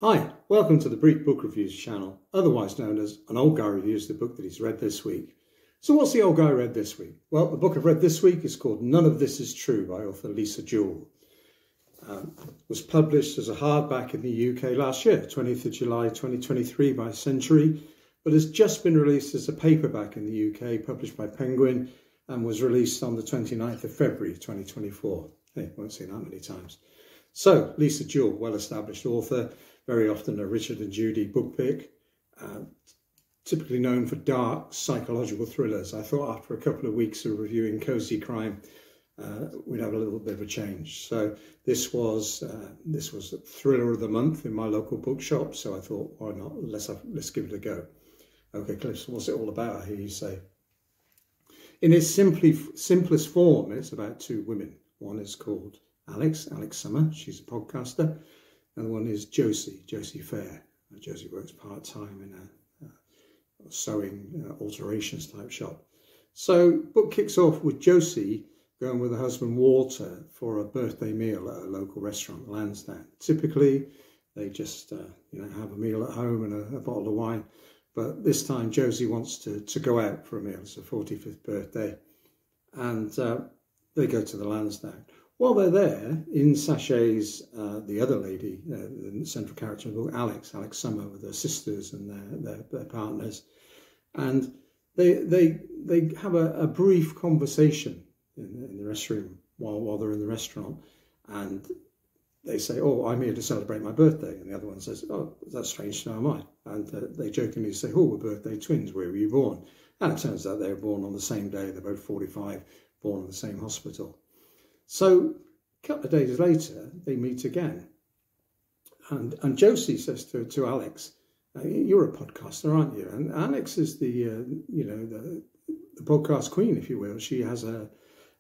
Hi, welcome to the Brief Book Reviews channel, otherwise known as An Old Guy Reviews the book that he's read this week. So what's the old guy read this week? Well, the book I've read this week is called None of This Is True by author Lisa Jewell. Was published as a hardback in the UK last year, 20th of July 2023 by Century, but has just been released as a paperback in the UK, published by Penguin, and was released on the 29th of February 2024. Hey, won't see that many times. So, Lisa Jewell, well-established author, very often a Richard and Judy book pick, typically known for dark psychological thrillers. I thought after a couple of weeks of reviewing cozy crime, we'd have a little bit of a change. So this was a thriller of the month in my local bookshop. So I thought, why not? Let's give it a go. Okay, Cliff, what's it all about? I hear you say. In its simplest form, it's about two women. One is called Alix Summer. She's a podcaster. And one is Josie Fair. Josie works part-time in a sewing alterations type shop. So book kicks off with Josie going with her husband Walter for a birthday meal at a local restaurant, Lansdowne. Typically, they just have a meal at home and a bottle of wine. But this time, Josie wants to go out for a meal. It's her 45th birthday. And they go to the Lansdowne. While they're there, in sachets the other lady, the central character of the book, Alix Summer, with her sisters and their partners. And they have a brief conversation in the restroom while they're in the restaurant. And they say, "Oh, I'm here to celebrate my birthday." And the other one says, "Oh, that's strange, so am I." And they jokingly say, "Oh, we're birthday twins. Where were you born?" And it turns out they were born on the same day. They're both 45, born in the same hospital. So a couple of days later, they meet again. And Josie says to Alix, "You're a podcaster, aren't you?" And Alix is the podcast queen, if you will. She has a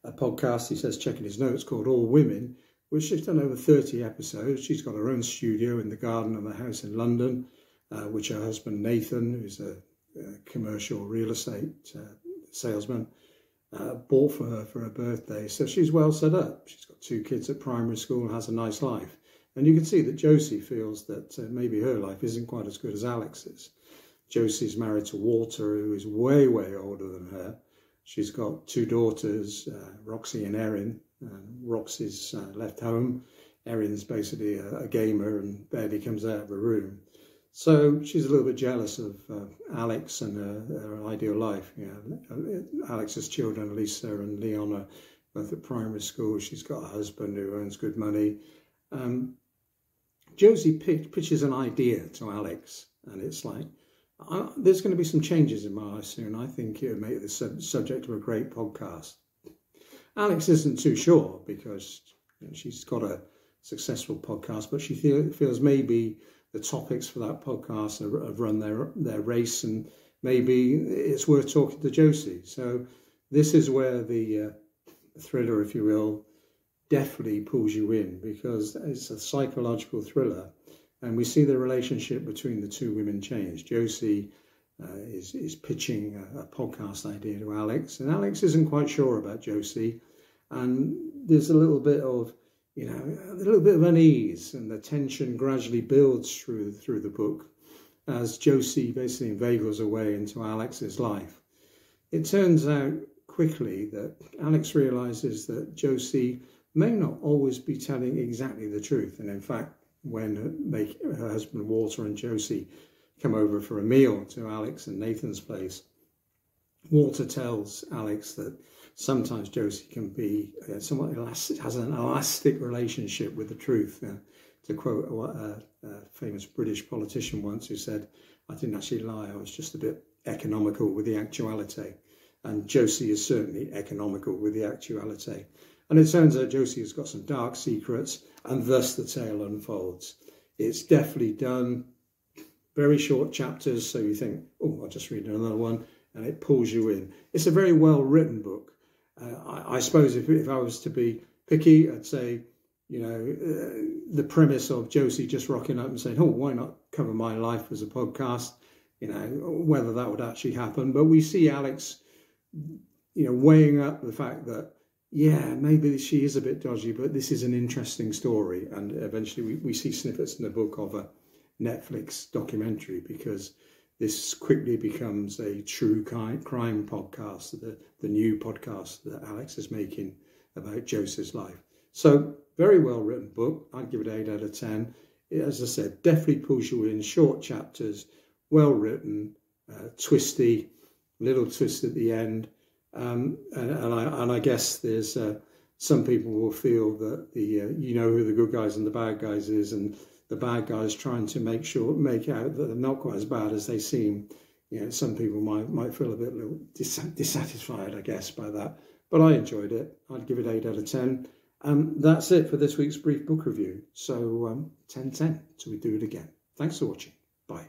podcast, he says, checking his notes, called All Women, which she's done over 30 episodes. She's got her own studio in the garden of a house in London, which her husband Nathan, who's a commercial real estate salesman, bought for her for her birthday. So she's well set up. She's got two kids at primary school and has a nice life. And you can see that Josie feels that maybe her life isn't quite as good as Alix's. Josie's married to Walter, who is way, way older than her. She's got two daughters, Roxy and Erin. Roxy's left home. Erin's basically a gamer and barely comes out of her room. So she's a little bit jealous of Alix and her ideal life. Alix's children, Lisa and Leon, are both at primary school. She's got a husband who earns good money. Josie pitches an idea to Alix, and it's like, there's going to be some changes in my life soon. I think it would make the subject of a great podcast. Alix isn't too sure because she's got a successful podcast, but she feels maybe the topics for that podcast have run their race, and maybe it's worth talking to Josie. So this is where the thriller, if you will, definitely pulls you in, because it's a psychological thriller, and we see the relationship between the two women change. Josie is pitching a podcast idea to Alix, and Alix isn't quite sure about Josie, and there's a little bit of unease, and the tension gradually builds through the book as Josie basically inveigles her way into Alix's life. It turns out quickly that Alix realises that Josie may not always be telling exactly the truth, and in fact, when her husband Walter and Josie come over for a meal to Alix and Nathan's place, Walter tells Alix that sometimes Josie can be somewhat elastic, has an elastic relationship with the truth. To quote a famous British politician once, who said, "I didn't actually lie, I was just a bit economical with the actuality." And Josie is certainly economical with the actuality. And it turns out Josie has got some dark secrets, and thus the tale unfolds. It's definitely done. Very short chapters, so you think, "Oh, I'll just read another one," and it pulls you in. It's a very well-written book. I suppose if I was to be picky, I'd say, the premise of Josie just rocking up and saying, "Oh, why not cover my life as a podcast?" Whether that would actually happen. But we see Alix, weighing up the fact that, yeah, maybe she is a bit dodgy, but this is an interesting story. And eventually we see snippets in the book of her Netflix documentary, because this quickly becomes a true crime podcast, the new podcast that Alix is making about Josie's life. So very well written book. I'd give it 8 out of 10. As I said, definitely pulls you in, short chapters, well written, twisty, little twist at the end. And I guess there's some people will feel that you know who the good guys and the bad guys is, and the bad guys trying to make out that they're not quite as bad as they seem. You know, some people might feel a bit dissatisfied, I guess, by that. But I enjoyed it. I'd give it 8 out of 10. That's it for this week's brief book review. So 10/10 till we do it again. Thanks for watching. Bye.